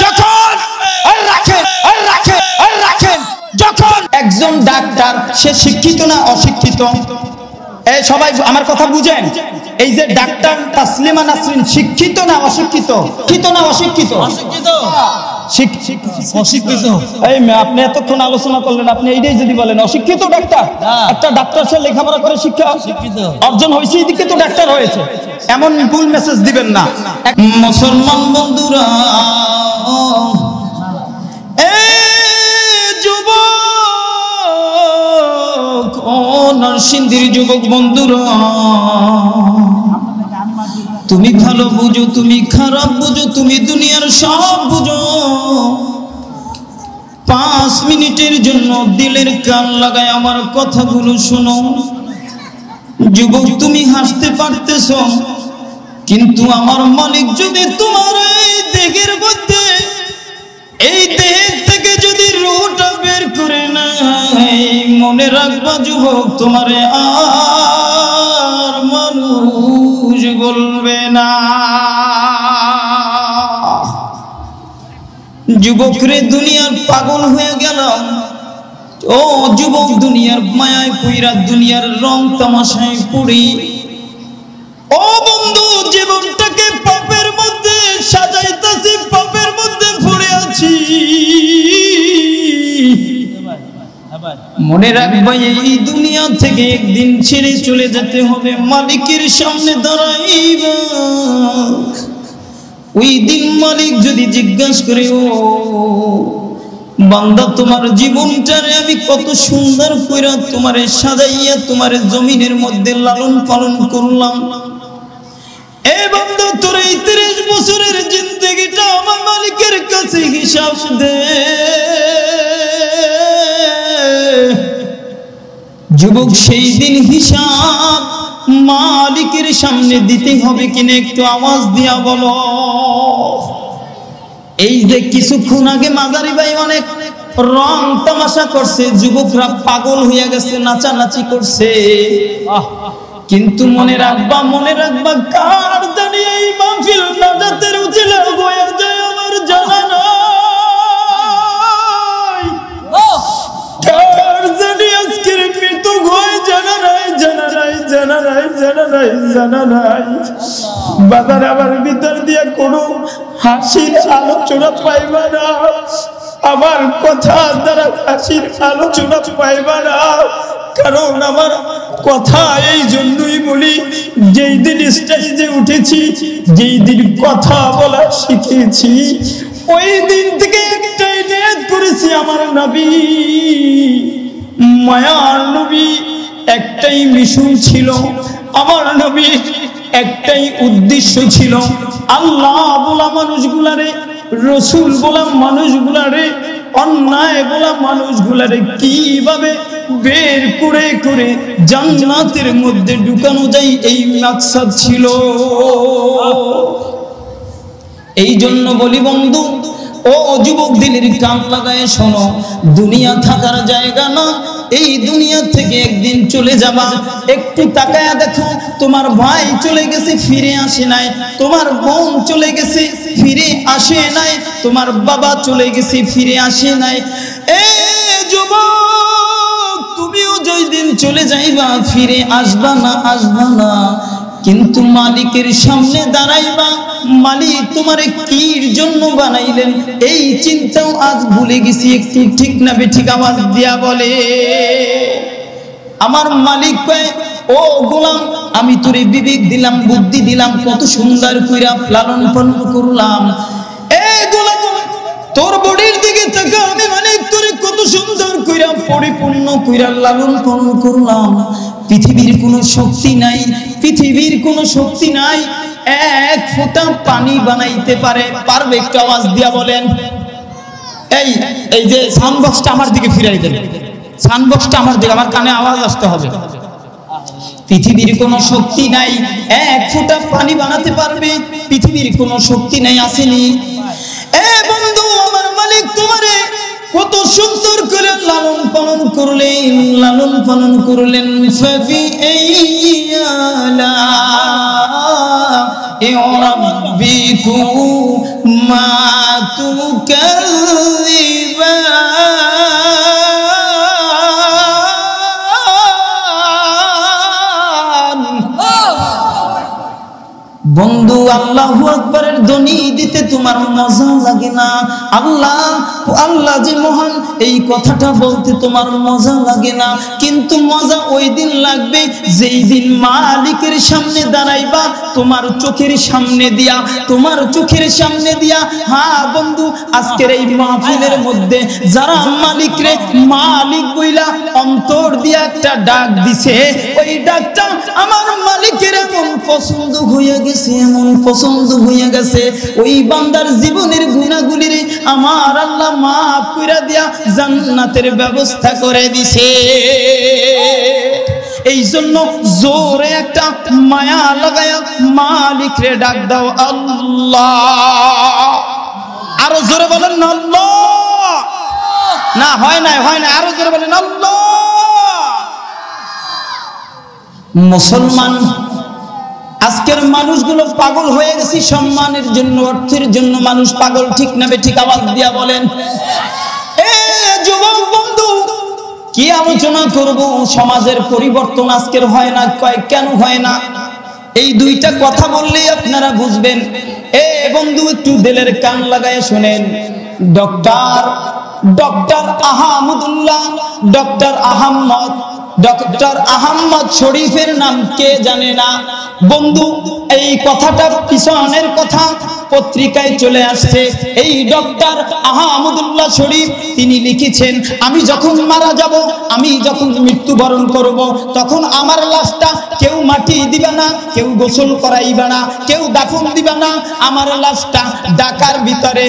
যখন রাখেন যখন একজন ডাক্তার সে শিক্ষিত না অশিক্ষিত? এই সবাই আমার কথা বুঝেন। এই যে ডাক্তার তাসলিমা নাসরিন শিক্ষিত না অশিক্ষিত? শিক্ষিত না অশিক্ষিত? অশিক্ষিত। এই আপনি এতক্ষণ আলোচনা করলেন, আপনি এইটাই যদি বলেন অশিক্ষিত ডাক্তার? একটা ডাক্তার সে লেখাপড়া করে শিক্ষা অর্জন হয়েছে, এদিকে তো ডাক্তার হয়েছে, এমন ভুল মেসেজ দিবেন না। মুসলমান বন্ধুরা, নরসিংদীর যুবক বন্ধুরা, তুমি ভালো বুঝো, তুমি খারাপ বুঝো, তুমি দুনিয়ার সব বুঝো, 5 মিনিটের জন্য দিলের কান লাগায় আমার কথাগুলো শোনো। যুবক, তুমি হাসতে পারতেছো, কিন্তু আমার মালিক যদি তোমার এই দেহের মধ্যে, এই দেহ থেকে যদি রূহটা বের করে না, মনে রাখবা যুবক, তোমারে আর মানুষ বলবে না। যুবক রে, দুনিয়ার পাগল হয়ে গেলাম। ও যুবক, দুনিয়ার মায়ায় পইরা, দুনিয়ার রং তামাশায় পড়ি। ও বন্ধু, জীবনটাকে পাপের মধ্যে সাজাইতাছি, পাপের মধ্যে পড়ে আছি। মনে রাখবা, এই দুনিয়া থেকে একদিন ছেড়ে চলে যেতে হবে, মালিকের সামনে দাঁড়াইবা। ওই দিন মালিক যদি জিজ্ঞাসা করে, ও বান্দা, তোমার জীবনটারে আমি কত সুন্দর কইরা তোমারে সাজাইয়া তোমারে জমিনের মধ্যে লালন পালন করলাম, এ বান্দা তোর এই 30 বছরের জিন্দেগিটা আমার মালিকের কাছে হিসাব দে। যুবক, সেই দিন হিসাব মালিকের সামনে দিতে হবে কিনা একটু আওয়াজ দিয়া বলো। এই যে কিছুক্ষণ আগে মাজারি ভাই অনেক রং তামাশা করছে, যুবকরা পাগল হইয়া গেছে, নাচানাচি করছে, কিন্তু মনে রাখবা, কার জানি এই মাহফিল নাজাতের উচিলা হয়ে যায় আমার জানা নাই। কার জানি আজকের মৃত্যু হয়ে জানা নাই। বাবার আমার ভিতর দিয়া কোনো হাসির আলোচনা পাইবা না, আমার কথা দ্বারা হাসির আলোচনা পাইবা না, কারণ আমার কথা এই জন্যই বলি, যেই দিন স্টেজে উঠেছি, যেই দিন কথা বলা শিখেছি, ওই দিন থেকে একটাই নিয়ত করেছি, আমার নবী, মায়ার নবী, একটাই মিশন ছিল, আমার নবীর একটাই উদ্দেশ্য ছিল, আল্লাহ বলা মানুষগুলারে, রসুল বলা মানুষগুলারে, অন্যায় বলা মানুষগুলারে কিভাবে বের করে করে জান্নাতের মধ্যে ঢুকানো যায়, এই মাকসাদ ছিল। এই জন্য বলি বন্ধু, ও যুবক, দিলের কান লাগায় শোনো, দুনিয়া থাকার জায়গা না, এই দুনিয়া থেকে একদিন চলে যাবা। একটু তাকায়া দেখো, তোমার ভাই চলে গেছে, ফিরে আসে নাই, তোমার বোন চলে গেছে, ফিরে আসে নাই, তোমার বাবা চলে গেছে, ফিরে আসে নাই। এ যুবক, তুমিও যেই দিন চলে যাইবা, ফিরে আসবা না, কিন্তু মালিকের সামনে দাঁড়াইবা, মালিক তোমারে কির জন্য বানাইলেন এই চিন্তাও আজ ভুলে গেছি। একটু ঠিক না বেঠিক আওয়াজ দিয়া বলে। আমার মালিক কয়, ও গোলাম, আমি তোরে বিবেক দিলাম, বুদ্ধি দিলাম, কত সুন্দর কইরা লালন পালন করলাম। এ গোলাম, তোর বডির দিকে তাকা, আমি মালিক তোরে কত সুন্দর কইরা পরিপূর্ণ কইরা লালন পালন করলাম। পৃথিবীর কোনো শক্তি নাই, পৃথিবীর কোনো শক্তি নাই এক ফোঁটা পানি বানাইতে পারবে? একটু আওয়াজ দিয়া বলেন। এই যে সাউন্ড বক্সটা আমার দিকে ফিরাই দেন, সাউন্ড বক্সটা আমার দিকে, আমার কানে আওয়াজ আসতে হবে। পৃথিবীর কোনো শক্তি নাই এক ফোঁটা পানি বানাতে পারবে? পৃথিবীর কোনো শক্তি নাই, আসেনি? এ বন্ধু, আমার মালিক তোমারে কত সুন্দর করে লালন পালন করলেন। ফাবি আলা রাব্বিকুম মা তুকাযিবান। বন্ধু আল্লাহু আকবারের ধ্বনি দিতে তোমার মজা লাগে না? আল্লাহ আল্লাহ যে মহান এই কথাটা বলতে তোমার মজা লাগে না? কিন্তু মজা ওই দিন লাগবে যেই দিন মালিকের সামনে দাঁড়াইবা, তোমার চোখের সামনে দিয়া, তোমার চোখের সামনে দিয়া। হ্যাঁ বন্ধু, আজকের এই মাহফিলের মধ্যে যারা মালিকরে মালিক বইলা অন্তর দিয়া একটা ডাক দিছে, ওই ডাকটা আমার মালিকের এমন পছন্দ হয়ে গেছে, এমন পছন্দ হয়ে গেছে, ওই বান্দার জীবনের গুনাহগুলিরে আমার আল্লাহ মাফ কইরা দিয়া জান্নাতের ব্যবস্থা করে দিছে। এই জন্য জোরে একটা মায়া লাগায়া মালিকরে ডাক দাও আল্লাহ। আরো জোরে বলেন না আল্লাহ। না হয় না, হয় না, আরো জোরে বলেন আল্লাহ। মুসলমান আজকের মানুষগুলো পাগল হয়ে গেছে সম্মানের জন্য, অর্থের জন্য মানুষ পাগল, ঠিক না বেঠিক? আওয়াজ দিয়া বলেন। এ যুবক বন্ধু, কি আলোচনা করব? সমাজের পরিবর্তন আজকের হয় না। কেন হয় না? এই দুইটা কথা বললেই আপনারা বুঝবেন। এ বন্ধু, একটু দিলের কান লাগায় শুনেন। ডক্টর আহমদুল্লাহ, ডক্টর আহমদ শরীফের নাম কে জানে না? বন্ধু, এই কথাটা পিছনের কথা, পত্রিকায় চলে আসছে। এই ডক্টর আহমদুল্লাহ শরীফ তিনি লিখেছেন, আমি যখন মারা যাব, আমি যখন মৃত্যুবরণ করব, তখন আমার লাশটা কেউ মাটি দিবে না, কেউ গোসল করাইবে না, কেউ দাফন দিবে না। আমার লাশটা ঢাকার ভিতরে,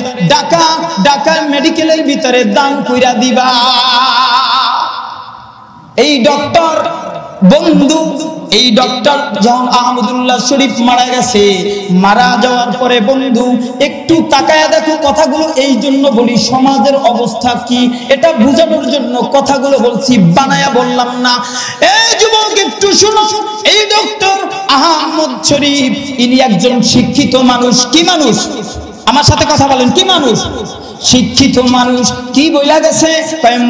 ঢাকা মেডিকেলের ভিতরে দান কইরা দিবা। এই ডক্টর বন্ধু, এই ডক্টর যখন আহমদুল্লাহ শরীফ মারা গেছে, মারা যাওয়ার পরে বন্ধু একটু তাকায়া দেখো কথাগুলো। এই জন্য বলি সমাজের অবস্থা কি, এটা বোঝানোর জন্য কথাগুলো বলছি, বানায়া বললাম না। এই যুবক একটু শুনো, এই ডক্টর আহমদ শরীফ ইনি একজন শিক্ষিত মানুষ। কি মানুষ? আমার সাথে কথা বলেন, কি মানুষ? শিক্ষিত মানুষ। কি বইলা গেছে?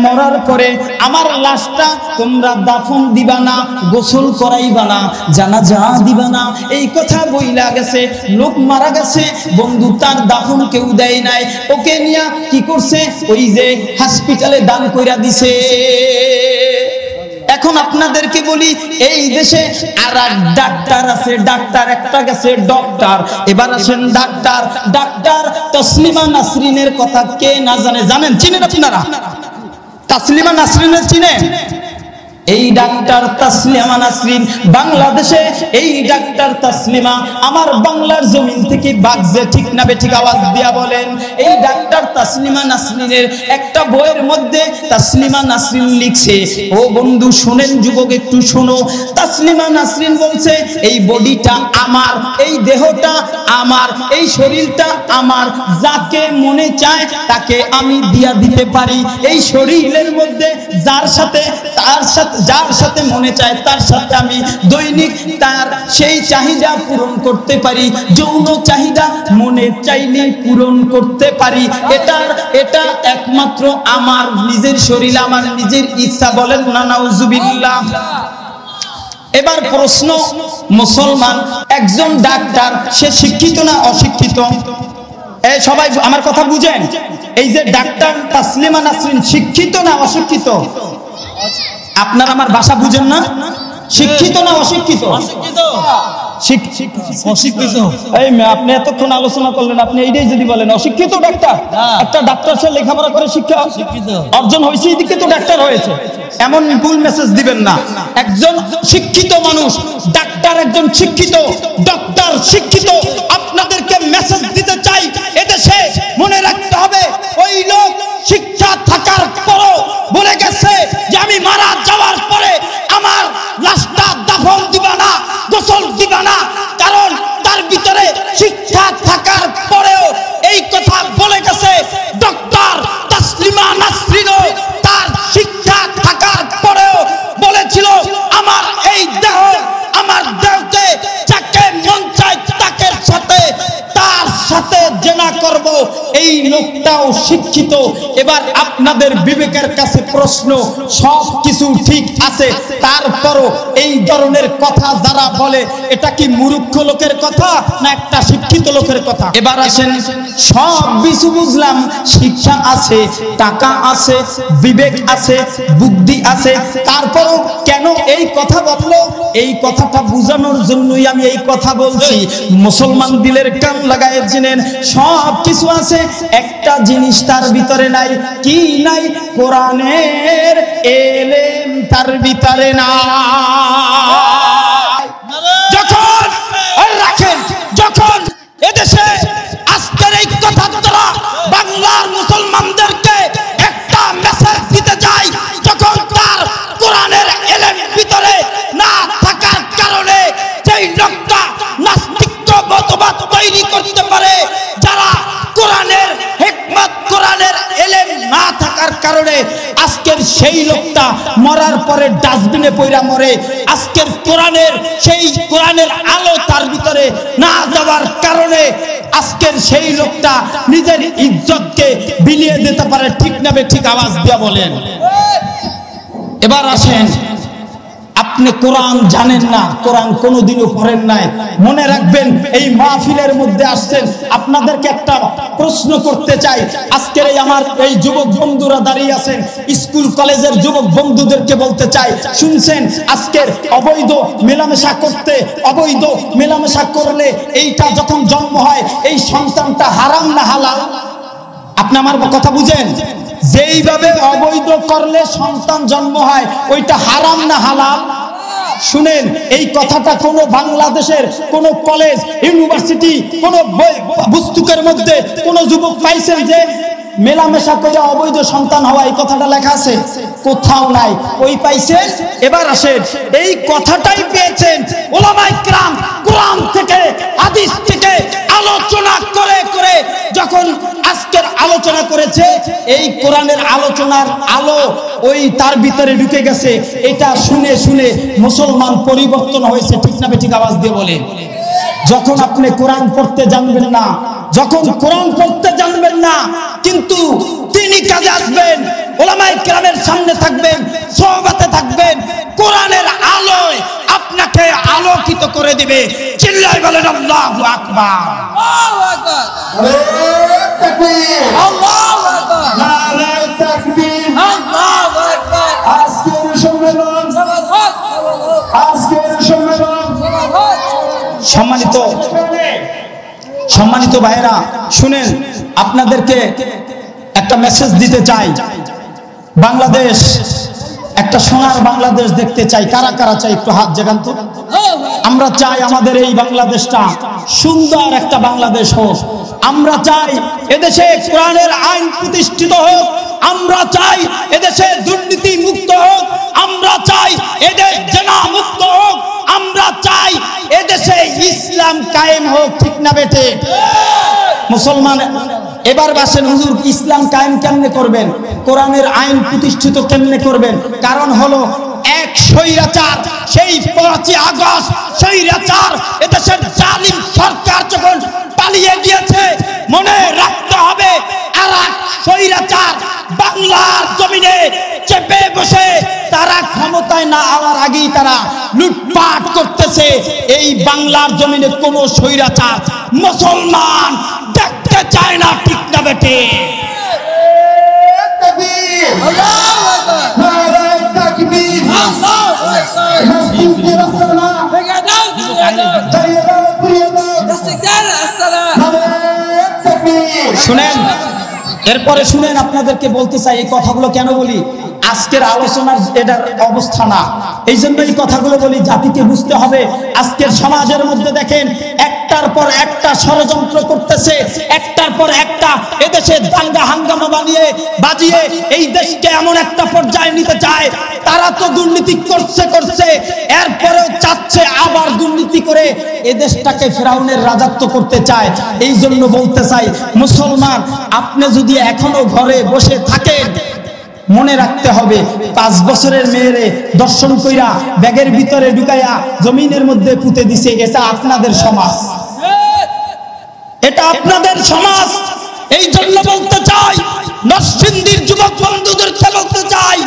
মরার পরে আমার লাশটা তোমরা দাফন দিবা না, গোসল করাইবা না, জানাজা দিবা না, এই কথা বইলা গেছে। লোক মারা গেছে বন্ধু, তার দাফন কেউ দেয় নাই, ওকে নিয়ে কি করছে? ওই যে হসপিটালে দান কইরা দিছে। এখন আপনাদেরকে বলি, এই দেশে আর এক ডাক্তার আছে, ডাক্তার একটা গেছে ডক্টর। এবার আসেন ডাক্তার তসলিমা নাসরিনের কথা কে না জানে? জানেন? চিনেন আপনারা তসলিমা নাসরিনের? চিনেন? এই ডাক্তার তসলিমা নাসরিন বাংলাদেশে, এই ডাক্তার তসলিমা আমার বাংলার জমিন থেকে বাগজে, ঠিক না বেঠিক? আওয়াজ দিয়া বলেন। এই ডাক্তার তসলিমা নাসরিনের একটা বইয়ের মধ্যে তসলিমা নাসরিন লিখছে, ও বন্ধু শুনেন, যুবক একটু শোনো। তসলিমা নাসরিন বলছে, এই বডিটা আমার, এই দেহটা আমার, এই শরীরটা আমার, যাকে মনে চায় তাকে আমি দিয়া দিতে পারি। এই শরীরের মধ্যে যার সাথে মনে চায় তার সাথে আমি দৈনিক তার সেই চাহিদা পূরণ করতে পারি। যৌন চাহিদা মনে চাইলে পূরণ করতে পারি। এটা একমাত্র আমার নিজের শরীর, আমার নিজের ইচ্ছা। বলেন না নাউজুবিল্লাহ। এবার প্রশ্ন, মুসলমান একজন ডাক্তার, সে শিক্ষিত না অশিক্ষিত? এই সবাই আমার কথা বুঝেন। এই যে ডাক্তার তসলিমা নাসরিন শিক্ষিত না অশিক্ষিত? আপনারা আমার ভাষা বুঝেন না? শিক্ষিত না অশিক্ষিত? অশিক্ষিত। এই আপনি এতক্ষণ আলোচনা করলেন, আপনি এইটাই যদি বলেন অশিক্ষিত ডাক্তার? একটা ডাক্তার সে লেখাপড়া করে শিক্ষা অর্জন হয়েছে, এদিকে তো ডাক্তার হয়েছে, এমন ভুল মেসেজ দিবেন না। একজন শিক্ষিত মানুষ, ডাক্তার একজন শিক্ষিত, ডক্টর শিক্ষিত। আপনাদেরকে মেসেজ দিতে চাই, এদেশে মনে রাখতে হবে, ওই লোক শিক্ষা থাকার পরও বলে গেছে যে আমি মারা যাওয়ার পরে আমার লাশটা দাফন দিবা না, গোসল দিবা না, কারণ তার ভিতরে শিক্ষা থাকার পরেও এই কথা বলে গেছে। ডক্টর তসলিমা নাসরিনও তার শিক্ষা থাকার পরেও বলেছিল, আমার এই দেহ, আমার দেহকে যাকে মন চায় তার সাথে যেন লোকটাও শিক্ষিত। এবার আপনাদের বিবেকের কাছে প্রশ্ন, সব কিছু ঠিক আছে, তারপরও এই ধরনের কথা যারা বলে, এটা কি মূর্খ লোকের কথা না একটা শিক্ষিত লোকের কথা? এবার আসেন, সব কিছু বুঝলাম, শিক্ষা আছে, টাকা আছে, বিবেক আছে, বুদ্ধি আছে, তারপরও কেন এই কথা বললো? এই কথাটা বোঝানোর জন্যই আমি এই কথা বলছি। মুসলমান দিলের কান লাগায় জেনেন, সব কিছু আছে, একটা জিনিস তার ভিতরে নাই। কি নাই? কোরআনের এলেম তার ভিতরে নাই। যখন রাখেন, যখন এদেশে আজকের এই কথা দ্বারা বাংলার মুসলমানদেরকে একটা মেসেজ দিতে চাই, যখন তার কোরআনের এলেম ভিতরে না থাকার কারণে যেই লোকটা নাস্তিক্য মতবাদ তৈরি করতে পারে, যারা কোরআনের হিকমত, কোরআনের এলেম না থাকার কারণে আজকের সেই লোকটা মরার পরে ডাস্টবিনে পয়রা মরে, আজকের কোরআনের সেই কোরআনের আলো তার ভিতরে না যাওয়ার কারণে আজকের সেই লোকটা নিজের ইজ্জতকে বিলিয়ে দিতে পারে। ঠিক না ঠিক? আওয়াজ দিয়ে বলেন। এবার আসেন, আপনি কোরআন জানেন না, কোরআন কোনোদিনও পড়েন নাই, মনে রাখবেন এই মাহফিলের মধ্যে আসছেন, আপনাদেরকে একটা প্রশ্ন করতে চাই। আজকের এই আমার এই যুবক বন্ধুরা দাঁড়িয়ে আছেন, স্কুল কলেজের যুবক বন্ধুদেরকে বলতে চাই, শুনছেন আজকের অবৈধ মেলামেশা করতে, অবৈধ মেলামেশা করলে এইটা যখন জন্ম হয়, এই সন্তানটা হারাম না হালাল? আপনি আমার কথা বুঝেন? যেইভাবে অবৈধ করলে সন্তান জন্ম হয়, ওইটা হারাম না হালাল? শুনেন, এই কথাটা কোন বাংলাদেশের কোন কলেজ, ইউনিভার্সিটি, কোন পুস্তকের মধ্যে কোন যুবক পাইছেন যে মেলামেশা করে অবৈধ সন্তান হওয়া এই কথাটা লেখা আছে? কোথাও নাই। ওই পাইছেন? এবার আসেন, এই কথাটাই পেয়েছেন উলামায়ে কিরাম কোরআন থেকে, হাদিস থেকে আলোচনা করে করে যখন আজকের আলোচনা করেছে, এই কোরআনের আলোচনার আলো ওই তার ভিতরে ঢুকে গেছে। এটা শুনে শুনে মুসলমান পরিবর্তন হয়েছে। ঠিক না ঠিক? আওয়াজ দিয়ে বলে। যখন আপনি কোরআন পড়তে জানবেন না, যখন কোরআন পড়তে জানবেন না, কিন্তু তিনি কাজে আসবেন, উলামায়ে কিরামের সামনে থাকবেন, সোহবতে থাকবেন, কোরআনের আলোয় আপনাকে আলোকিত করে দিবে। চিল্লায় বলেন আল্লাহু আকবার। আল্লাহু আকবার। নারে তাকবীর। আল্লাহু আকবার। নারে তাকবীর। আল্লাহু আকবার। আজকের সম্মেলন, আজকের সম্মেলন, সম্মানিত ভাইরা শুনেন, আপনাদেরকে একটা মেসেজ দিতে চাই। বাংলাদেশ একটা সোনার বাংলাদেশ দেখতে চাই। কারা কারা চাই একটু হাত জাগান তো। আমরা চাই আমাদের এই বাংলাদেশটা সুন্দর একটা বাংলাদেশ হোক। আমরা চাই এদেশে কোরআনের আইন প্রতিষ্ঠিত হোক। আমরা চাই এদেশে দুর্নীতি মুক্ত হোক। আমরা চাই এদেশ জেনা মুক্ত হোক। আমরা চাই এদেশে ইসলাম কায়েম হোক। ঠিক না বেটে? মুসলমান এবার বাসেন, হুজুর ইসলাম কায়েম কেমনে করবেন, কোরআনের আইন প্রতিষ্ঠিত কেমনে করবেন? কারণ হলো এক স্বৈরাচার, সেই 5ই আগস্ট স্বৈরাচার এদেশের জালিম সরকার যখন পালিয়ে গিয়েছে, মনে রাখতে হবে আর এক স্বৈরাচার বাংলার জমিনে চেপে বসে তারা ক্ষমতায় না আসার আগেই তারা লুটপাট করতেছে। এই বাংলার জমিনে কোন স্বৈরাচার মুসলমান দেখতে চায় না। ঠিক না বেটে? আল্লাহু আকবার। নারে তাকবীর। আল্লাহু আকবার। হাসবুকে রাসূলুল্লাহ। শুনেন, এরপরে শুনেন, আপনাদেরকে বলতে চাই এই কথাগুলো কেন বলি। আজকের আলোচনার এটার অবস্থা না, এই জন্য এই কথাগুলো বলি, জাতিকে বুঝতে হবে। আজকের সমাজের মধ্যে দেখেন একটার পর একটা ষড়যন্ত্র করতেছে, একটার পর একটা এদেশে দাঙ্গা হাঙ্গামা বাজিয়ে এই দেশকে এমন একটা পর্যায়ে নিতে চায়। তারা তো দুর্নীতি করছে, এরপরেও চাচ্ছে আবার দুর্নীতি করে এদেশটাকে ফেরাউনের রাজত্ব করতে চায়। এই জন্য বলতে চাই, মুসলমান আপনি যদি এখনো ঘরে বসে থাকেন, মনে রাখতে হবে 5 বছরের মেয়েরে দর্শন কইরা ব্যাগের ভিতরে ঢুকাইয়া জমিনের মধ্যে পুঁতে দিছে। এটা আপনাদের সমাজ, এটা আপনাদের সমাজ, এই জন্য বলতে চাই, নরসিংদীর যুবক বন্ধুদেরকে বলতে চাই,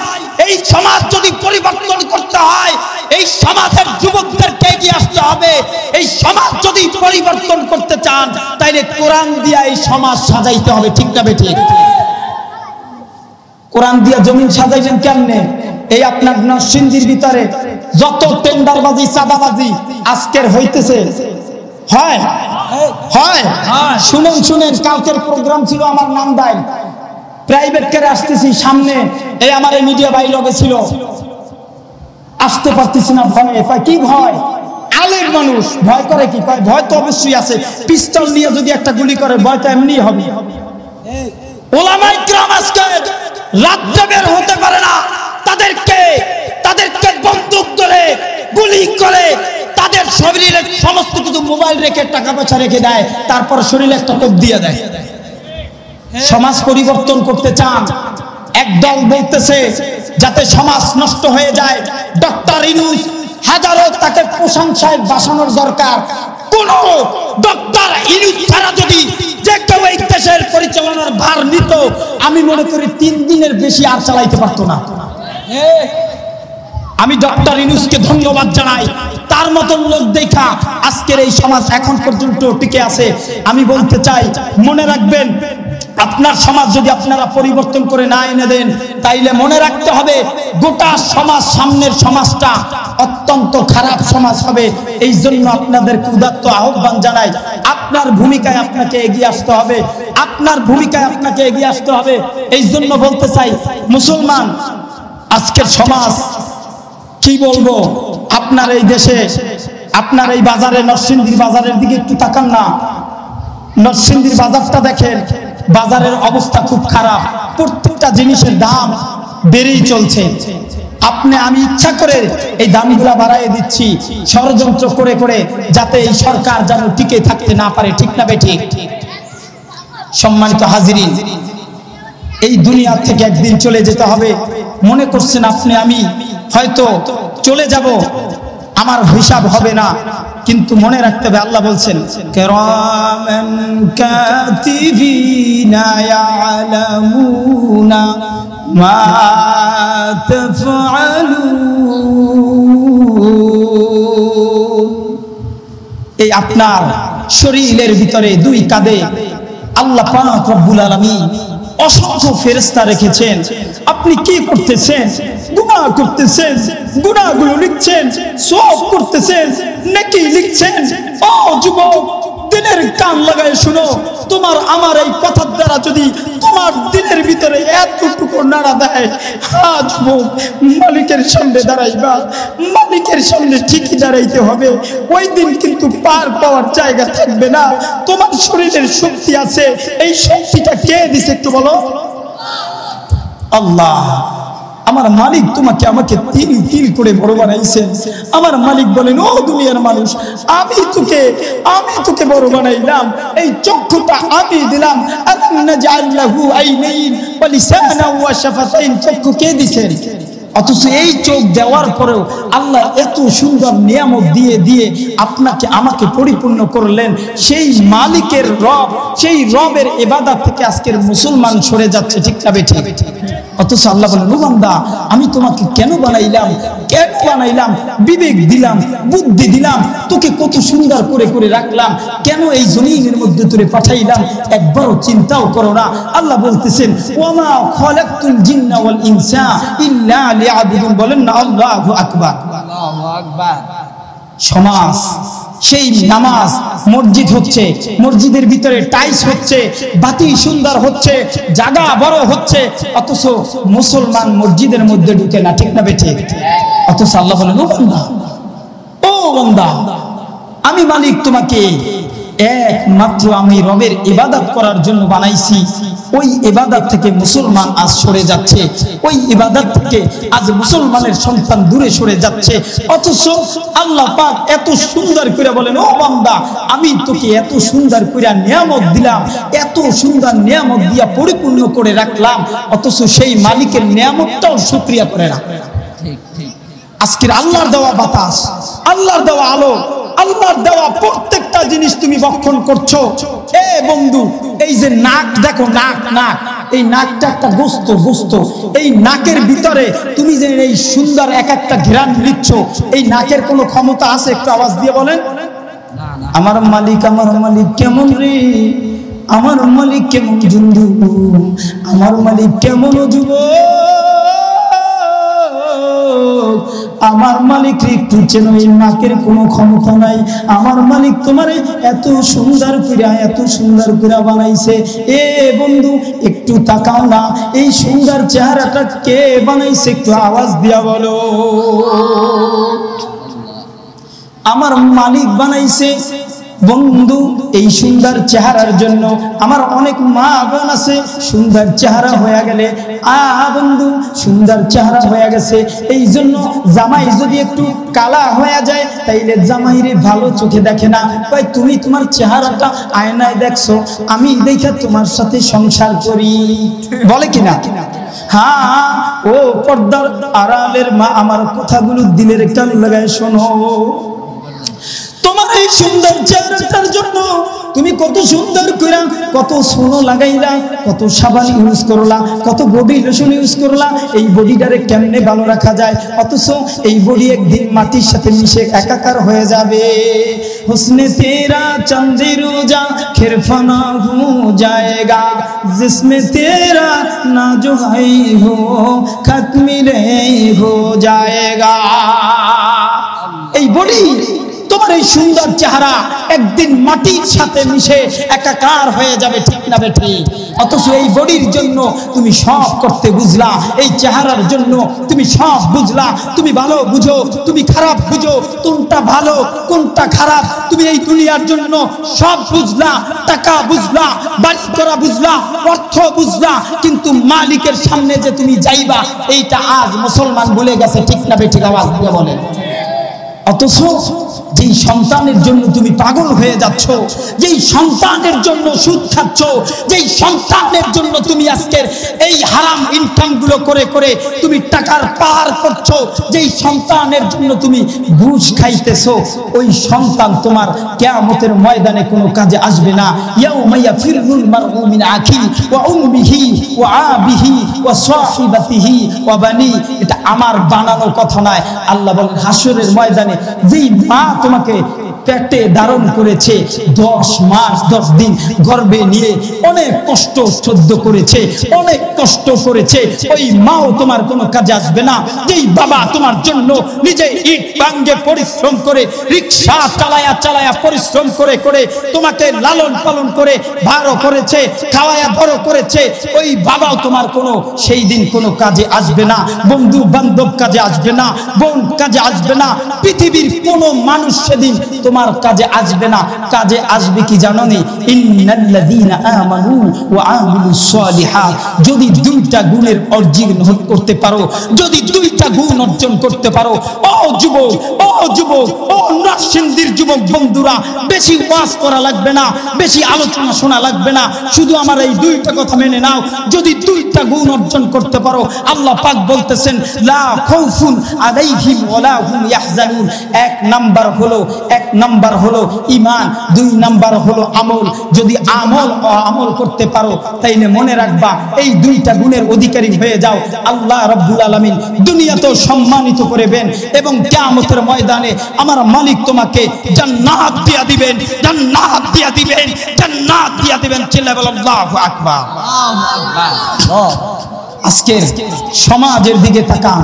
এই সমাজ যদি পরিবর্তন করতে হয়, এই সমাজের যুবকদেরকে এগিয়ে আসতে হবে। এই সমাজ যদি পরিবর্তন করতে চান, তাইলে কোরআন দিয়া এই সমাজ সাজাইতে হবে, ঠিক না বেঠিক? কোরআন দিয়া জমিন সাজাইবেন কেমনে? এই আপনার নরসিংদীর ভিতরে যত টেন্ডারবাজি, চাঁদাবাজি আজকের হইতেছে, হয় হয় শুনেন শুনেন, কালকের প্রোগ্রাম ছিল আমার নামদাই, প্রাইভেট করে আসতেছি সামনে, এই আমার এই মিডিয়া ভাই লগে ছিল, আসতে পারতেছি না ভয়ে। কি ভয়? আলেম মানুষ ভয় করে কি? ভয় তো অবশ্যই আছে, পিস্তল নিয়ে যদি একটা গুলি করে ভয় তো এমনি হবে। ওলামায়ে কিরাম আজকে রাত্রে বের হতে পারে না, তাদেরকে বন্দুক ধরে গুলি করে তাদের শরীরে সমস্ত কিছু মোবাইল রেখে টাকা পয়সা রেখে দেয়, তারপর শরীরে একটা কোপ দিয়ে দেয়। সমাজ পরিবর্তন করতে চান, একদল বলতেছে যাতে সমাজ নষ্ট হয়ে যায়, ডক্টর ইউনূস হাজারো তাকে প্রশংসায় বাসানোর দরকার। কোন ডক্টর ইউনূস ছাড়া যদি যে কেউ এই দেশের পরিচালনার ভার নিত, আমি মনে করি 3 দিনের বেশি আর চালাইতে পারতো না। আমি ডক্টর ইউনূসকে ধন্যবাদ জানাই, তার মতন লোক দেখা আজকের এই সমাজ এখন পর্যন্ত টিকে আছে। আমি বলতে চাই, মনে রাখবেন, আপনার সমাজ যদি আপনারা পরিবর্তন করে না এনে দেন, তাইলে মনে রাখতে হবে গোটা সমাজ, সামনের সমাজটা অত্যন্ত খারাপ সমাজ হবে। এই জন্য আপনাদেরকে উদাত্ত আহ্বান জানাই, আপনার ভূমিকায় আপনাকে এগিয়ে আসতে হবে, আপনার ভূমিকায় আপনাকে এগিয়ে আসতে হবে। এই জন্য বলতে চাই, মুসলমান আজকের সমাজ কি বলবো, আপনার এই দেশে, আপনার এই বাজারে, নরসিংদীর বাজারের দিকে একটু তাকান না, নরসিংদীর বাজারটা দেখেন, বাজারের অবস্থা খুব খারাপ, প্রত্যেকটা জিনিসের দাম বেড়েই চলছে। আমি ইচ্ছা করে এই দামগুলা বাড়াইয়ে দিচ্ছি, ষড়যন্ত্র করে করে, যাতে এই সরকার যেন টিকে থাকতে না পারে, ঠিক না বেঠিক? সম্মানিত হাজিরিন, এই দুনিয়া থেকে একদিন চলে যেতে হবে। মনে করছেন আপনি আমি হয়তো চলে যাব, আমার হিসাব হবে না, কিন্তু মনে রাখতে হবে, আল্লাহ বলছেন কিরামান কাতিবিনা ইয়ালামুনা মা তাফআলুন। এই আপনার শরীরের ভিতরে 2 কাঁধে আল্লাহ পাক রব্বুল আলামিন অসংখ্য ফেরেশতা রেখেছেন। আপনি কি করতেছেন? গুনাহ করতেছেন, গুনাহগুলো লিখছেন, সওয়াব করতেছেন, নেকি লিখছেন। ও যুবক, দিনের কান লাগায় শুনো, তোমার আমার এই কথার দ্বারা যদি তোমার দিনের ভিতরে এতটুকু নাড়া দেয়, যুবক, মালিকের সামনে দাঁড়াইবা, মালিকের সামনে ঠিকই দাঁড়াইতে হবে। ওই দিন কিন্তু পার পাওয়ার জায়গা থাকবে না। তোমার শরীরের শক্তি আছে, এই শক্তিটা কে দিছে একটু বলো? আল্লাহ। আমার মালিক তোমাকে আমাকে তিল তিল করে বড় বানাইছেন। আমার মালিক বলেন, ও দুনিয়ার মানুষ, আমি তোকে বড় বানাইলাম, এই চক্ষুটা আমি দিলাম। আলাম নাজআল লাহু আইনাইন ওয়া লিসানান ওয়া শাফাতাইন। চক্ষু কে দিছেন? অথচ এই চোখ দেওয়ার পরেও আল্লাহ এত সুন্দর নিয়ামত দিয়ে দিয়ে আপনাকে আমাকে পরিপূর্ণ করলেন। সেই মালিকের রব, সেই রবের ইবাদত থেকে আজকের মুসলমান সরে যাচ্ছে, ঠিক না বেঠিক? অথচ আল্লাহ বলেন, ও বান্দা, আমি তোমাকে কেন বানাইলাম? বিবেক দিলাম, বুদ্ধি দিলাম, তোকে কত সুন্দর করে করে রাখলাম, কেন এই জমিনের মধ্যে তোরে পাঠাইলাম? একবারও চিন্তাও করো না। আল্লাহ বলতেছেন, ওয়ামা খালাকতুল জিন্না ওয়াল ইনসা ইল্লা লিয়াবুদুন। বলেন না আল্লাহু আকবার। আল্লাহু আকবার। সমাজ, সেই নামাজ, মসজিদ হচ্ছে, মসজিদের ভিতরে টাইলস হচ্ছে, বাতি সুন্দর হচ্ছে, জায়গা বড় হচ্ছে, অথচ মুসলমান মসজিদের মধ্যে ঢুকে না, ঠিক না বেঠিক? অথচ আল্লাহ বলেন, ও বান্দা, আমি মালিক তোমাকে একমাত্র আমি রবের ইবাদত করার জন্য বানাইছি। ওই ইবাদত থেকে মুসলমান আজ সরে যাচ্ছে, ওই ইবাদত থেকে আজ মুসলমানের সন্তান দূরে সরে যাচ্ছে। অথচ আল্লাহ পাক এত সুন্দর করে বলেন, ও বান্দা, আমি তোকে এত সুন্দর করে নিয়ামত দিলাম, এত সুন্দর নিয়ামত দিয়া পরিপূর্ণ করে রাখলাম, অথচ সেই মালিকের নিয়ামতটাও শুকরিয়া করে না। আজকের আল্লাহর দেওয়া বাতাস, আল্লাহর দেওয়া আলো, আল্লাহর দেওয়া প্রত্যেকটা জিনিস তুমি ভক্ষণ করছো। এ বন্ধু, এই যে নাক দেখো, নাক নাক এই নাকটা একটা গোস্ত, এই নাকের ভিতরে তুমি যে এই সুন্দর এক একটা ঘ্রাণ নিচ্ছ, এই নাকের কোনো ক্ষমতা আছে? একটু আওয়াজ দিয়ে বলেন। আমার মালিক কেমন রে, আমার মালিক কেমন জুন্দু, আমার মালিক কেমন যুব, আমার মালিক একটু চেনো, এই নাকের কোনো ক্ষমতা নাই। আমার মালিক তোমার এত সুন্দর করে বানাইছে। এ বন্ধু একটু তাকাও না, এই সুন্দর চেহারাটা কে বানাইছে? একটু আওয়াজ দিয়া বলো। আমার মালিক বানাইছে। বন্ধু এই সুন্দর চেহারার জন্য আমার অনেক মা বোন আছে, সুন্দর চেহারা হয়ে গেলে বন্ধু সুন্দর চেহারা হয়ে গেছে, এই জন্য জামাই যদি একটু কালা হয়ে যায় তাইলে জামাইরে ভালো চোখে দেখে না, ভাই তুমি তোমার চেহারাটা আয়নায় দেখছো, আমি দেখে তোমার সাথে সংসার করি, বলে কিনা? হ্যাঁ, ও পর্দার আড়ালের মা, আমার কথাগুলো দিলের কান লাগায় শোনো। তোমার এই সুন্দর চেহারাটার জন্য তুমি কত সুন্দর করে কত সোনো লাগাইলা, কত সাবান ইউজ করলা, কত বডি লোশন ইউজ করলা, এই বডিটারে কেমনে ভালো রাখা যায়, অথচ এই বডি একদিন মাটির সাথে মিশে একাকার হয়ে যাবে। হুসনে তেরা চাঁদে রোজা খেরফানা হো জায়েগা, জিসমে তেরা না जो है हो खत मिले हो जाएगा। এই বডি, তোমার এই সুন্দর চেহারা একদিন মাটির সাথে মিশে একাকার হয়ে যাবে, ঠিক না বেঠি? অথচ এই বডির জন্য তুমি সব করতে বুঝলা, এই চেহারার জন্য তুমি সব বুঝলা, তুমি ভালো বুঝো, তুমি খারাপ বুঝো, কোনটা ভালো কোনটা খারাপ তুমি এই দুনিয়ার জন্য সব বুঝলা, টাকা বুঝলা, বাড়ি করা বুঝলা, অর্থ বুঝলা, কিন্তু মালিকের সামনে যে তুমি যাইবা এইটা আজ মুসলমান ভুলে গেছে, ঠিক না বেঠি? আওয়াজ দিয়ে বলেন। অথচ যেই সন্তানের জন্য তুমি পাগল হয়ে যাচ্ছ, যেই সন্তানের জন্য সুদ খাচ্ছ, যেই সন্তানের জন্য তুমি আজকের এই হারাম ইনকাম গুলো করে করে তুমি টাকার পার করছো, যেই সন্তানের জন্য তুমি ঘুষ খাইতেছো, ওই সন্তান তোমার কিয়ামতের ময়দানে কোনো কাজে আসবে না। ইয়াউমা ইয়াফিরুল মারউ মিন আখি ওয়া উম্মিহি ওয়া আবিহি ওয়া সাহিবাতিহি ওয়া বানি। এটা আমার বানানো কথা নয়, আল্লাহ বলেন হাসরের ময়দানে যেই মা তোমাকে পেটে ধারণ করেছে 10 মাস 10 দিন গর্ভে নিয়ে অনেক কষ্ট সহ্য করেছে, অনেক কষ্ট করেছে, ওই মাও তোমার কোনো কাজে আসবে না। যেই বাবা তোমার জন্য নিজে ইট ভাঙে পরিশ্রম করে, রিকশা চালায়া পরিশ্রম করে করে তোমাকে লালন পালন করে বড় করেছে, খাওয়ায়া বড় করেছে, ওই বাবাও তোমার কোনো সেই দিন কোনো কাজে আসবে না। বন্ধু বান্ধব কাজে আসবে না, বোন কাজে আসবে না, পৃথিবীর কোনো মানুষ সেদিন তোমার কাজে আসবে না। কাজে আসবে কি জানো নি? ইন্নাল্লাযীনা আমানু ওয়া আমিলুস সালিহাত। যদি দুইটা গুণের অর্জন করতে পারো, যদি দুইটা গুণ অর্জন করতে পারো, ও যুবক, ও নরসিংদীর যুবক বন্ধুরা, বেশি ওয়াজ করা লাগবে না, বেশি আলোচনা শোনা লাগবে না, শুধু আমার এই দুইটা কথা মেনে নাও। যদি দুইটা গুণ অর্জন করতে পারো, আল্লাহ পাক বলতেছেন লা খাউফুন আলাইহিম ওয়ালা হুম ইয়াহজানুন। এক নাম্বার হলো ঈমান, 2 নাম্বার হলো আমল। যদি আমল করতে পারো তাইলে মনে রাখবা এই দুইটা গুণের অধিকারী হয়ে যাও, আল্লাহ রাব্বুল আলামিন দুনিয়াতেও সম্মানিত করবেন এবং কিয়ামতের ময়দানে আমার মালিক তোমাকে জান্নাত দিয়া দিবেন, জান্নাত দিয়া দিবেন, জান্নাত দিয়া দিবেন। চিল্লায় বলো আল্লাহু আকবার। আজকের সমাজের দিকে তাকান,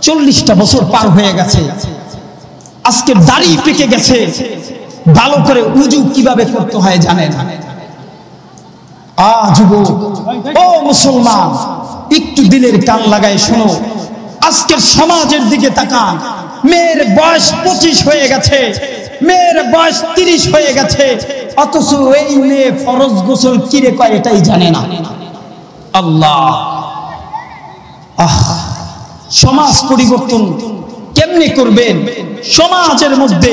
40টা বছর পার হয়ে গেছে, আজকে দাড়ি পেকে গেছে, ভালো করে উজু কিভাবে করতে হয় জানেন? যুবক, ও মুসলমান, একটু দিলের কান লাগায় শোনো, আজকের সমাজের দিকে তাকান। মেয়ের বয়স 25 হয়ে গেছে, মেয়ের বয়স 30 হয়ে গেছে, অথচ এই মেয়ে ফরজ গোসল কিরে কয় এটাই জানে না। আল্লাহ, সমাজ পরিবর্তন কেমনে করবেন? সমাজের মধ্যে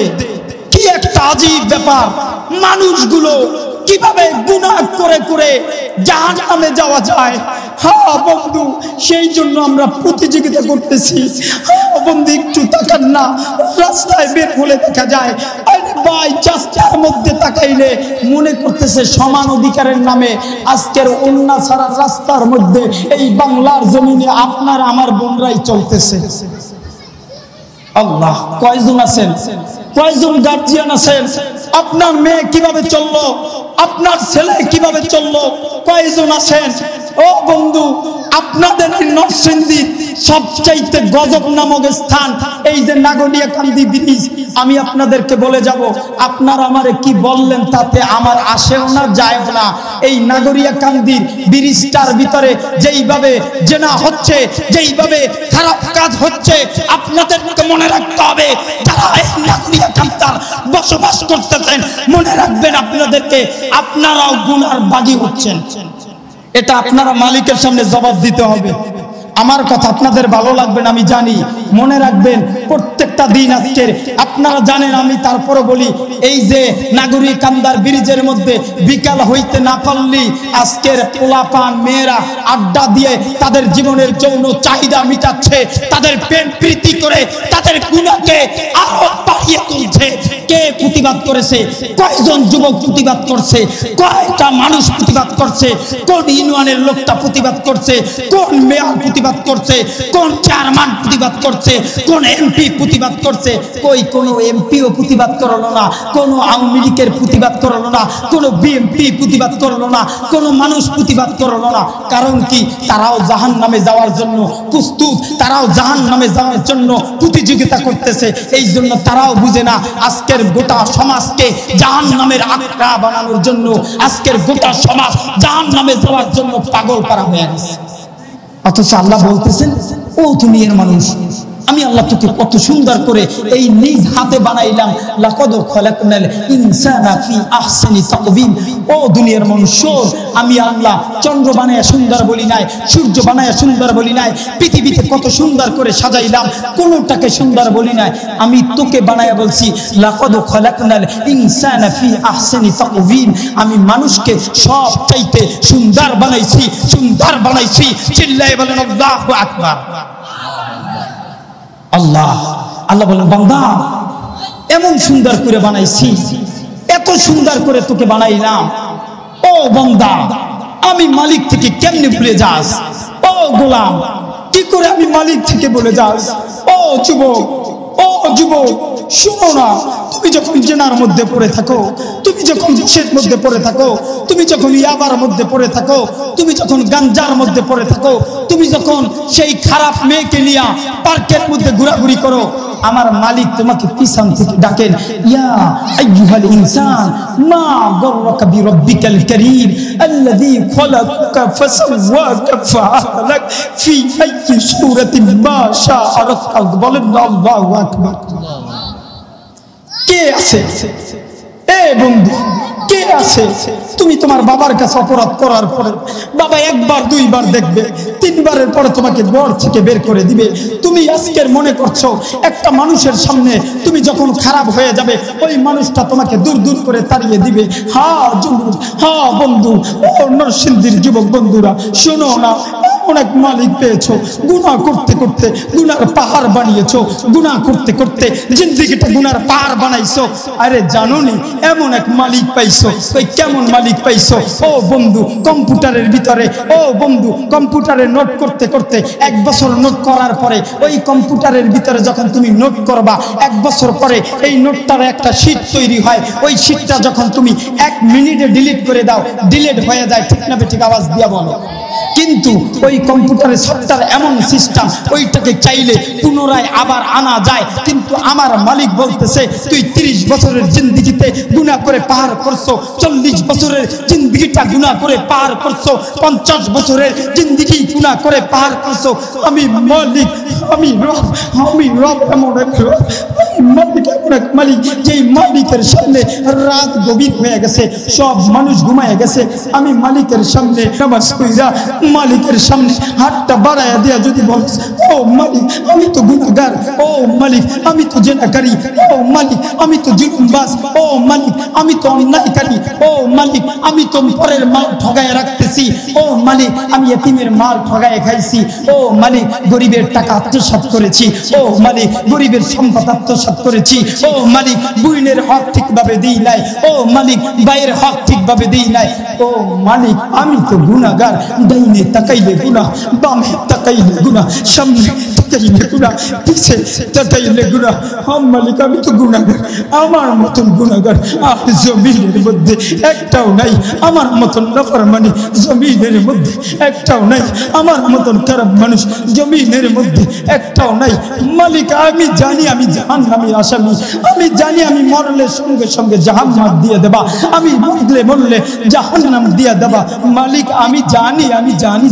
কি একটা আজীব ব্যাপার, মানুষগুলো কিভাবে গুনাহ করে করে জাহান্নামে যাওয়া যায়। হ্যাঁ বন্ধু, সেই জন্য আমরা প্রতিযোগিতা করতেছি। হ্যাঁ বন্ধু একটু তাকান না, রাস্তায় বের হলে দেখা যায় আরে ভাই রাস্তার মধ্যে তাকাইলে মনে করতেছে সমান অধিকারের নামে আজকের অন্যায় ছাড়া রাস্তার মধ্যে এই বাংলার জমিনে আপনার আমার বোনরাই চলতেছে। আল্লাহ, কয়জন আছেন, কয়জন গার্জিয়ান আছেন? আপনার মেয়ে কিভাবে চললো, আপনার ছেলে কিভাবে চললো, কয়জন আছেন? ও বন্ধু, আপনাদের নরসিংদী সবচাইতে গজব নামক স্থান এই যে নাগরিয়াকান্দি ব্রিজ, আমি আপনাদেরকে বলে যাব, আপনারা আমারে কি বললেন তাতে আমার আসেও না যায়ও না। এই নাগরিয়াকান্দির ব্রিজটার ভিতরে যেইভাবে জেনা হচ্ছে, যেইভাবে খারাপ কাজ হচ্ছে, আপনাদেরকে মনে রাখতে হবে যারা এই নাগরিয়াকান্দার বসবাস করতেছেন, মনে রাখবেন আপনাদেরকে আপনারাও গুনার বাগী হচ্ছেন। এটা আপনারা মালিকের সামনে জবাব দিতে হবে। আমার কথা আপনাদের ভালো লাগবে না আমি জানি, মনে রাখবেন প্রত্যেকটা দিন আজকের আপনারা জানেন, আমি তারপরে বলি এই যে নাগরিকান্দার ব্রিজের মধ্যে বিকাল হইতে না পারলি আজকের পোলাপান মেয়েরা আড্ডা দিয়ে তাদের জীবনের যৌন চাহিদা মিটাচ্ছে, তাদের প্রেম প্রীতি করে তাদের গুণাকে আরো বাড়িয়ে তুলছে। কে প্রতিবাদ করেছে? কয়জন যুবক প্রতিবাদ করছে? কয়টা মানুষ প্রতিবাদ করছে? কোন ইউনিয়নের লোকটা প্রতিবাদ করছে? কোন মেয়র প্রতিবাদ করছে? কোন চেয়ারম্যান প্রতিবাদ করছে? কোন এমপি প্রতিবাদ করছে? কই কোনো এমপিও প্রতিবাদ করলো না, কোনো আওয়ামী লীগের প্রতিবাদ করলো না, কোনো বিএনপি প্রতিবাদ করলো না, কোনো মানুষ প্রতিবাদ করলো না। কারণ কি? তারাও জাহান্নামে যাওয়ার জন্য প্রস্তুত, তারাও জাহান্নামে যাওয়ার জন্য প্রতিযোগিতা করতেছে। এই জন্য তারাও বুঝে না আজকের গোটা সমাজকে জাহান্নামের আখড়া বানানোর জন্য, আজকের গোটা সমাজ জাহান্নামে যাওয়ার জন্য পাগল করা হয়ে গেছে। অথচ আল্লাহ বলতেছেন, ও দুনিয়ার মানুষ, আমি আল্লাহ তোকে কত সুন্দর করে এই নিজ হাতে বানাইলাম, লাকাদ খালাকনাল ইনসানা ফি আহসানি তাকওয়িম। ও দুনিয়ার মানুষ, আমি আল্লাহ চন্দ্র বানায়া সুন্দর বলি নাই, সূর্য বানায়া সুন্দর বলি নাই, পৃথিবীতে কত সুন্দর করে সাজাইলাম কোনটাকে সুন্দর বলি নাই, আমি তোকে বানায়া বলছি লাকাদ খালাকনাল ইনসানা ফি আহসানি তাকওয়িম। আমি মানুষকে সব চাইতে সুন্দর বানাইছি, সুন্দর বানাইছি। চিল্লায়ে বলেন আল্লাহু আকবার। আল্লাহ আল্লাহ বলেন, বান্দা এমন সুন্দর করে বানাইছি, এত সুন্দর করে তোকে বানাইলাম। ও বান্দা, আমি মালিক থেকে কেমনে ভুলে যাস? ও গোলাম, কি করে আমি মালিক থেকে ভুলে যাস? ও যুবক, ও যুবক, শোনো না, তুমি যখন জেনার মধ্যে পড়ে থাকো, তুমি যখন জুসের মধ্যে পড়ে থাকো, তুমি যখন ইয়াবার মধ্যে পড়ে থাকো, তুমি যখন গাঞ্জার মধ্যে পড়ে থাকো, তুমি যখন সেই খারাপ মেয়েকে নিয়ে পার্কের মধ্যে ঘোরাঘুরি করো, আমার মালিক তোমাকে পিছন থেকে ডাকেন, ইয়া আইয়ুহাল ইনসান মা গররাকা বিরাব্বিকাল কারীম আল্লাযী খালাকাকা ফাসাওয়াকা ফাআদালাক ফি আইয়ি সূরাতিন মা শাআ রাক্কাক। বলেন আল্লাহু আকবার। কে আছে? এ বন্ধু, কে আছে? তুমি তোমার বাবার কাছে অপরাধ করার পরে বাবা একবার দুইবার দেখবে, তিনবারের পরে তোমাকে ঘর থেকে বের করে দিবে। তুমি আজকের মনে করছো একটা মানুষের সামনে তুমি যখন খারাপ হয়ে যাবে ওই মানুষটা তোমাকে দূর দূর করে তাড়িয়ে দিবে। হ্যাঁ যুবক, হ্যাঁ বন্ধু, ও নরসিংদীর যুবক বন্ধুরা, শোনো না, অনেক মালিক পেয়েছো, গুনাহ করতে করতে গুনার পাহাড় বানিয়েছো, গুনাহ করতে করতে জিন্দেগিটা গুনার পাহাড় বানাইছো। আরে জানোনি এমন এক মালিক পাইছো? ওই কেমন মালিক পাইছো? ও বন্ধু, কম্পিউটারের ভিতরে, ও বন্ধু, কম্পিউটারে নোট করতে করতে 1 বছর নোট করার পরে ওই কম্পিউটারের ভিতরে যখন তুমি নোট করবা 1 বছর পরে এই নোটটার একটা শীট তৈরি হয়। ওই শীটটা যখন তুমি 1 মিনিটে ডিলিট করে দাও, ডিলিট হয়ে যায়। ঠিক না বেঠিক? আওয়াজ দিয়া বলো। কিন্তু ওই কম্পিউটারের সফটওয়্যার এমন সিস্টেম, ওইটাকে চাইলে পুনরায় আবার আনা যায়। কিন্তু আমার মালিক বলতেছে, তুই 30 বছরের জিন্দেগিতে গুনাহ করে পার করছো, 40 বছরের জিন্দেগিটা গুনাহ করে পার করছো, 50 বছরের জিন্দেগি গুনাহ করে পার করছো। আমি মালিক, আমি রব এমন এক রব, মালিক এমন এক মালিক, যেই মালিকের সামনে রাত গভীর হয়ে গেছে, সব মানুষ ঘুমায় গেছে, আমি মালিকের সামনে নামাজ পড়া মালিকের সামনে হাতটা বাড়ায়া দিয়া যদি বলিস, ও মালিক আমি তো গুনাহগার, ও মালিক আমি তো জেনাকারী, ও মালিক আমি তো জুলুমবাজ, ও মালিক আমি তো অন্যায়কারী, ও মালিক আমি তো পরের মাল ঠগায় রাখতেছি, ও মালিক আমি এতিমের মাল ঠগায় খাইছি, ও মালিক গরিবের টাকা আত্মসাৎ করেছি, ও মালিক গরিবের সম্পদ আত্মসাৎ করেছি, ও মালিক বুইনের হক ঠিকভাবে দিই নাই, ও মালিক ভাইয়ের হক ঠিকভাবে দিই নাই, ও মালিক আমি তো গুনাহগার। ডাইনে তাকাইলে গুনাহ, বামে তাকাইলে গুনাহ, সামনে তাকাইলে গুনাহ, পিছে তাকাইলে গুনাহ। মালিক আমি তো গুনাহগার, আমার মতন গুনাহগার আর জমিনের মধ্যে একটাও নাই, আমার মতন নাফরমানি জমিনের মধ্যে একটাও নাই, আমার মতন খারাপ মানুষ জমিনের মধ্যে একটাও নাই। মালিক আমি জানি আমি জাহান্নামের আসামি, আমি জানি আমি মরলে সঙ্গে সঙ্গে জাহান্নাম দিয়ে দেবা, আমি মরলে জাহান্নাম দিয়ে দেবা। মালিক আমি জানি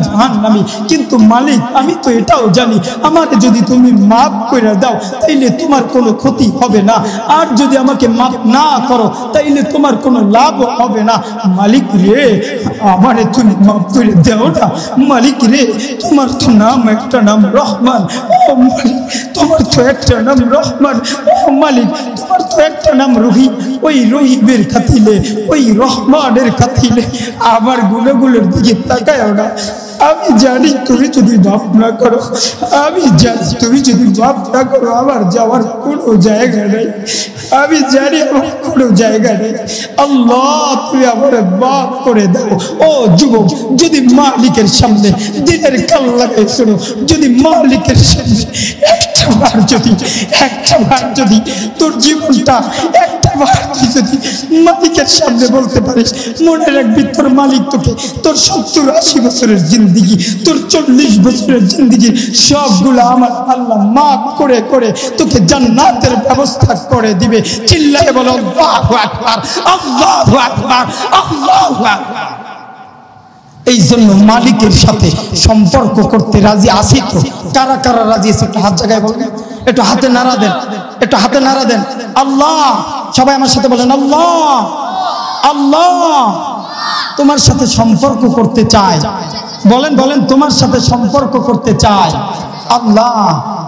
জাহান্নামী, কিন্তু মালিক আমি তো এটাও জানি আমার যদি তুমি মাফ করে দাও তাইলে তোমার কোনো ক্ষতি হবে না, আর যদি আমাকে মাফ না করো তাইলে তোমার কোনো লাভ হবে না। মালিক রে আমারে তুমি মাফ করে দাও না। মালিক রে তোমার তো নাম একটা নাম রহমান, ও মালিক তোমার তো একটা নাম রহমান, ও মালিক তোমার তো একটা নাম রহিম, ওই রহিমের খাতিলে ওই রহমানের খাতিলে আমার গুণাগুলোর দিকে তাকায়ও না। আমি জানি তুমি যদি মাফ না করো, আমি জানি তুমি যদি মাফ না করো আমার যাওয়ার কোনো জায়গা নেই, আমি জানি আমার কোনো জায়গা নেই। আল্লাহ তুমি আমার মাফ করে দাও। ও যুবক যদি মালিকের সামনে দিনের কাল লাগাই শোনো, যদি মালিকের সামনে একটা বার যদি তোর জীবনটা একটা বার যদি মালিকের সামনে বলতে পারিস, মনে রাখবি তোর মালিক তোকে তোর 70-80 বছরের জিন্দিগি, তোর 40 বছরের জিন্দিগি সবগুলো আমার আল্লাহ মাফ করে করে তোকে জান্নাতের ব্যবস্থা করে দিবে। চিল্লায়ে বলো আল্লাহু আকবার, আল্লাহু আকবার, আল্লাহু আকবার। এই জন্য মালিকের সাথে সম্পর্ক করতে রাজি আছি তো? কারা কারা রাজি আছে একটু হাত জায়গায় বলবেন, একটু হাতে নাড়া দেন, একটু হাতে নাড়া দেন। আল্লাহ, সবাই আমার সাথে বলেন আল্লাহ, আল্লাহ তোমার সাথে সম্পর্ক করতে চায়। বলেন বলেন তোমার সাথে সম্পর্ক করতে চায়। আল্লাহ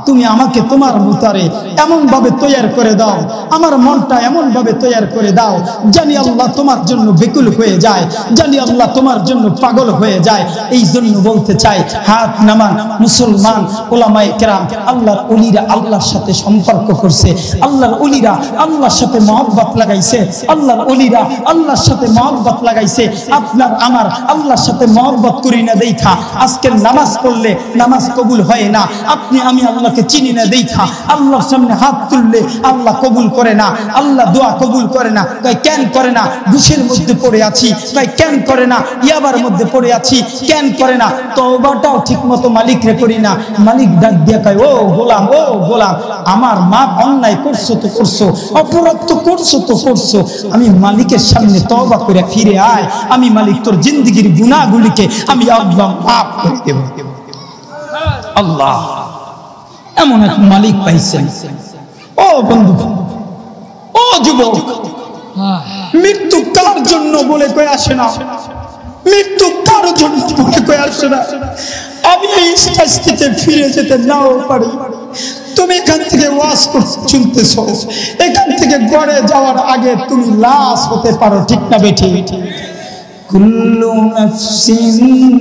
তুমি আমাকে তোমার মুতারে এমন ভাবে তৈয়ার করে দাও, আমার মনটা এমন ভাবে তৈয়ার করে দাও জানি আল্লাহ তোমার জন্য বেকুল হয়ে যায়, জানি আল্লাহ তোমার জন্য পাগল হয়ে যায়। এই জন্য বলতে চাই হাত নামান মুসলমান ওলামায়ে কেরাম, আল্লাহর ওলিরা আল্লাহর সাথে সম্পর্ক করছে, আল্লাহর ওলিরা আল্লাহর সাথে মহব্বত লাগাইছে, আল্লাহর ওলিরা আল্লাহর সাথে মহব্বত লাগাইছে। আপনার আমার আল্লাহর সাথে মহব্বত করি না দেখা আজকের নামাজ পড়লে নামাজ কবুল হয় না, আপনি আমি আল্লাহকে চিনি না দেখা আল্লাহর সামনে হাত তুললে আল্লাহ কবুল করে না, আল্লাহ দোয়া কবুল করে না। কয় কেন করে না? ঘুষের মধ্যে পড়ে আছি। কয় কেন করে না? ইয়াবার মধ্যে পড়ে আছি। কেন করে না? তওবাটাও ঠিকমতো মালিকরে করি না। মালিক ডাক দিয়া কয় ও গোলাম, ও গোলাম আমার মা অন্যায় করছো তো করছো, অপরাধ তো করছো তো করছো, আমি মালিকের সামনে তওবা করে ফিরে আয়, আমি মালিক তোর জিন্দেগির গুনাহগুলিকে আমি আল্লাহ মাফ করে দেব। আল্লাহ এমন এক মালিক পাইছেন। ও বন্ধু, ও যুবক, মৃত্যু কার জন্য বলে কয়ে আসে না, মৃত্যু কার জন্য বলে কয়ে আসে না। আমি এই স্টেজ থেকে ফিরে যেতে নাও পারি, তুমি এখান থেকে ওয়াজ শুনতেছ, এখান থেকে গড়ে যাওয়ার আগে তুমি লাশ হতে পারো, ঠিক না বেঠি? কুল্লু নাফসিন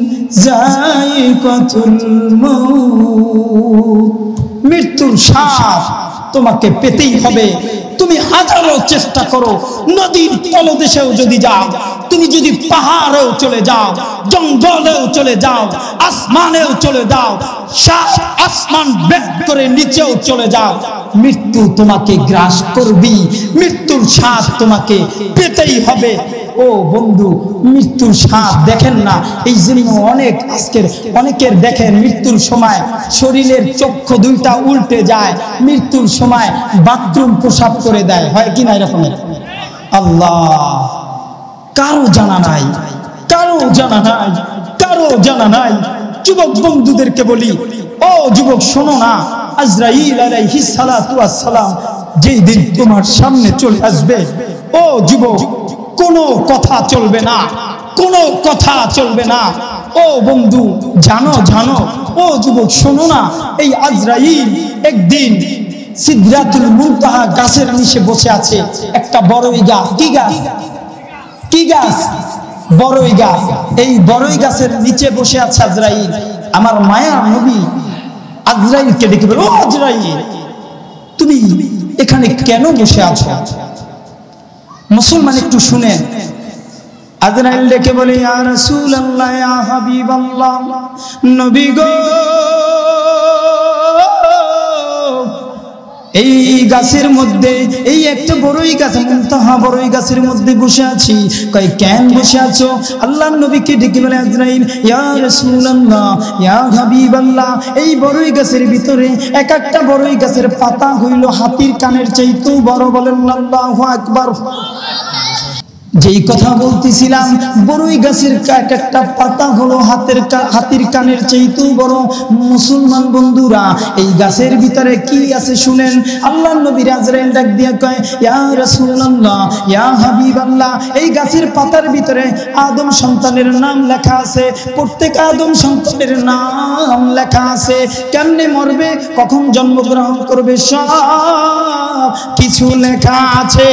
যায়িকাতুল মাউত, মৃত্যুর স্বাদ তোমাকে পেতেই হবে। তুমি হাজারো চেষ্টা করো, নদীর তলদেশেও যদি যাও, তুমি যদি পাহাড়েও চলে যাও, জঙ্গলেও চলে যাও, আসমানেও চলে যাও, সাত আসমান ভেদ করে নিচেও চলে যাও, মৃত্যু তোমাকে গ্রাস করবি, মৃত্যুর স্বাদ তোমাকে পেতেই হবে। ও বন্ধু, মৃত্যুর স্বাদ দেখেন না, এই জন্য অনেকের দেখেন মৃত্যুর সময় শরীরের চক্ষু দুইটা উল্টে যায়, মৃত্যুর সময় বাথরুম প্রসাব করে দেয়, হয় কিনা এরকমের? আল্লাহ, কারো জানা নাই, কারো জানা নাই, কারো জানা নাই। যুবক বন্ধুদেরকে বলি, ও যুবক শোনো না, আজরাইল আলাইহিস সালাতু ওয়াস সালাম যেই দিন তোমার সামনে চলে আসবে, ও যুবক কোনো কথা চলবে না, কোনো কথা চলবে না। ও বন্ধু জানো জানো, ও যুবক শোনো না, এই আজরাইল একদিন সিদরাতুল মুনতাহা গাছের নিচে বসে আছে। একটা বড়ই গাছ, কি গাছ? কি গাছ? বড়ই গাছ। এই বড়ই গাছের নিচে বসে আছে আজরাইল। আমার মায়ার নবী আজরাইলকে ডেকে বলে, ও আজরাইল, তুমি এখানে কেন বসে আছো? মুসলমান একটু শুনেন। আজরাইল ডেকে বলে, ইয়া রাসূলুল্লাহ, ইয়া হাবিবাল্লাহ, নবী গো, এই গাছের মধ্যে, এই একটা বড়ই গাছ, মুনতাহা বড়ই গাছের মধ্যে বসে আছি। কই কেন বসে আছো? আল্লাহর নবীকে ডেকে বলে আজরাইল, ইয়া রাসূলুল্লাহ, ইয়া হাবিবাল্লাহ, এই বড়ই গাছের ভিতরে এক একটা বড়ই গাছের পাতা হইল হাতির কানের চাইতেও বড়। বলেন আল্লাহু আকবার। যেই কথা বলতেছিলাম, বড়ই গাছের এক একটা পাতা হলো হাতির কানের চাইতেও বড়। মুসলমান বন্ধুরা, এই গাছের ভিতরে কি আছে শুনেন। আল্লাহর নবী আজরাইল ডাক দিয়া কয়, ইয়া রাসূলুল্লাহ, ইয়া হাবিবাল্লাহ, এই গাছের পাতার ভিতরে আদম সন্তানের নাম লেখা আছে। প্রত্যেক আদম সন্তানের নাম লেখা আছে। কেমনে মরবে, কখন জন্মগ্রহণ করবে, সব কিছু লেখা আছে।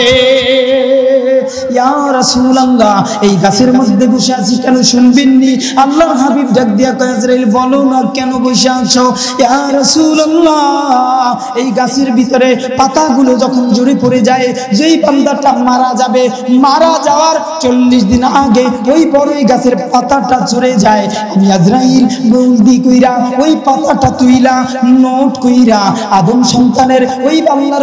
ইয়া রাসূলুল্লাহ, এই গাছের মধ্যে বসে আছি কেন শুনবেননি? আল্লাহর হাবিব ডাক দিয়া কয়, আজরাইল বলো না কেন বসে আছো? ইয়া রাসূলুল্লাহ, এই গাছের ভিতরে পাতাগুলো যখন ঝরে পড়ে যায়, যেই বান্দাটা মারা যাবে, মারা যাওয়ার 40 দিন আগে ওই বড়ই গাছের পাতাটা ঝরে যায়। আমি আজরাইল বলদি কইরা ওই পাতাটা তুইলা নোট কইরা আদম সন্তানের ওই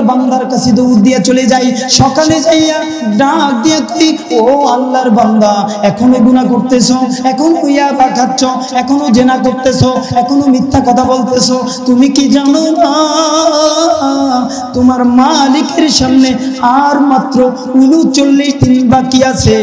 বান্দার কাছে দৌড় দিয়ে চলে যাই। সকালে যাইয়া ডাক দিয়ে কই, ও আল্লাহর বান্দা, এখনো গুনাহ করতেছো, এখনো ইয়াবা খাচ্ছ, এখনো জেনা করতেছো, এখনো মিথ্যা কথা বলতেছো। তুমি কি জানো না তোমার মালিকের সামনে আর মাত্র 39 দিন বাকি আছে?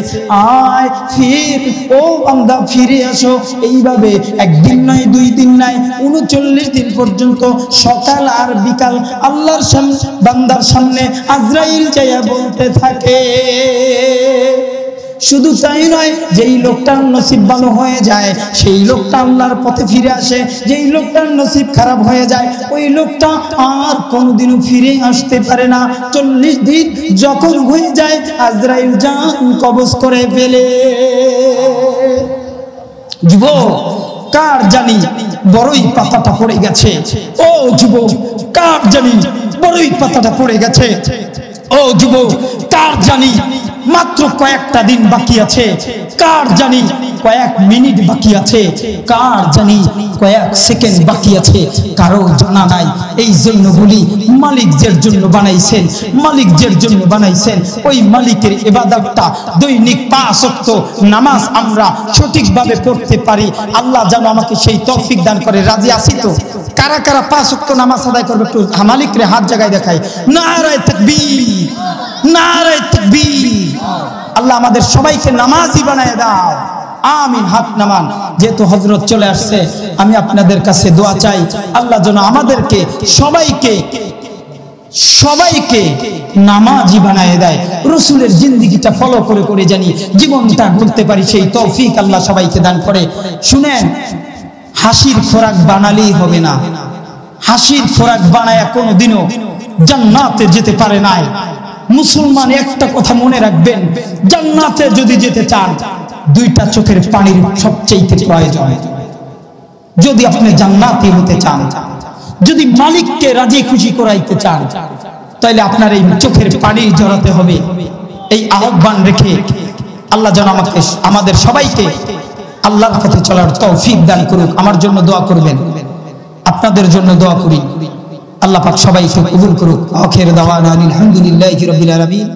আয় ফির, ও বান্দা ফিরে আসো। এইভাবে একদিন নয়, 2 দিন নয়, 39 দিন পর্যন্ত সকাল আর বিকাল আল্লাহর সামনে, বান্দার সামনে আজরাইল যাইয়া বলতে থাকে। শুধু তাই নয়, যেই লোকটার নসিব ভালো হয়ে যায় সেই লোকটা আল্লাহর পথে ফিরে আসে। যেই লোকটার নসিব খারাপ হয়ে যায় ওই লোকটা আর কোনোদিনও ফিরে আসতে পারে না। 40 দিন যখন হয়ে যায় আজরাইল জান কবজ করে ফেলে। যুবক, কার জানি বড়ই পাতাটা পড়ে গেছে? ও যুবক, কার জানি বড়ই পাতাটা পড়ে গেছে? ও যুবক, কার জানি মাত্র কয়েকটা দিন বাকি আছে? কার জানি কয়েক মিনিট বাকি আছে? কার জানি কয়েক সেকেন্ড বাকি আছে? কারো জানা নাই। এই জন্য বলি, মালিক যার জন্য বানাইছেন, মালিক যার জন্য বানাইছেন, ওই মালিকের ইবাদতটা দৈনিক 5 ওয়াক্ত নামাজ আমরা সঠিকভাবে পড়তে পারি। আল্লাহ যেন আমাকে সেই তৌফিক দান করে। রাজি আছি তো? কারা কারা 5 ওয়াক্ত নামাজ আদায় করবে একটু মালিকরে হাত জায়গায় দেখাই। নারায়ে তাকবীর, নারায়ে তাকবীর। আল্লাহ আমাদের সবাইকে নামাজি বানায় দাও, আমিন। হাত নামান। যেহেতু হযরত চলে আসছে, আমি আপনাদের কাছে দোয়া চাই, আল্লাহ যেন আমাদেরকে সবাইকে নামাজি বানায় দেয়। রাসূলের জিন্দেগিটা ফলো করে করে জানি জীবনটা গড়তে পারি, সেই তৌফিক আল্লাহ সবাইকে দান করে। শুনেন, হাসির খোরাক বানালেই হবে না। হাসির খোরাক বানায়া কোনোদিনও জান্নাতে যেতে পারে নাই। মুসলমান একটা কথা মনে রাখবেন, জান্নাতে যদি যেতে চান 2টা চোখের পানির সবচেয়ে প্রয়োজন। যদি আপনি জান্নাতি হতে চান, যদি মালিককে রাজি খুশি করাইতে চান, তাহলে আপনার এই চোখের পানি ঝরাতে হবে। এই আহ্বান রেখে আল্লাহ যেন আমাদের সবাইকে আল্লাহর পথে চলার তৌফিক দান করুক। আমার জন্য দোয়া করবেন, আপনাদের জন্য দোয়া করি। আল্লাহ পাক সবাইকে কবুল করুক। আখির দাওয়ানা আলহামদুলিল্লাহি রাব্বিল আলামিন।